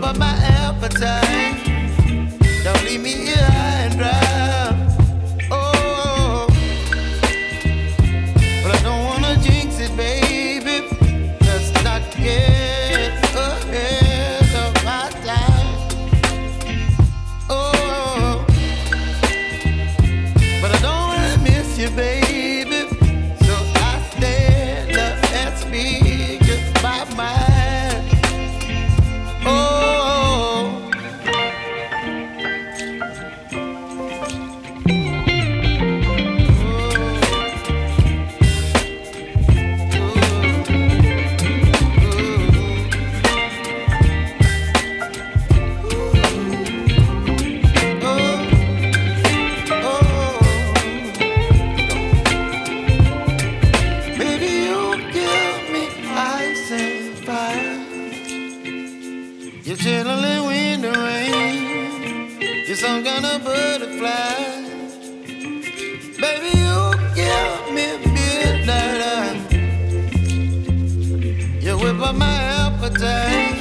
up my appetite. Don't leave me here high and dry. Oh, but I don't wanna jinx it, baby. Let's not get ahead of my time. Oh, but I don't wanna miss you, baby. So I stand up and speak just my mind. Oh. You're chilling when the rain. You're some kind of butterfly. Baby, you give me midnight. You whip up my appetite.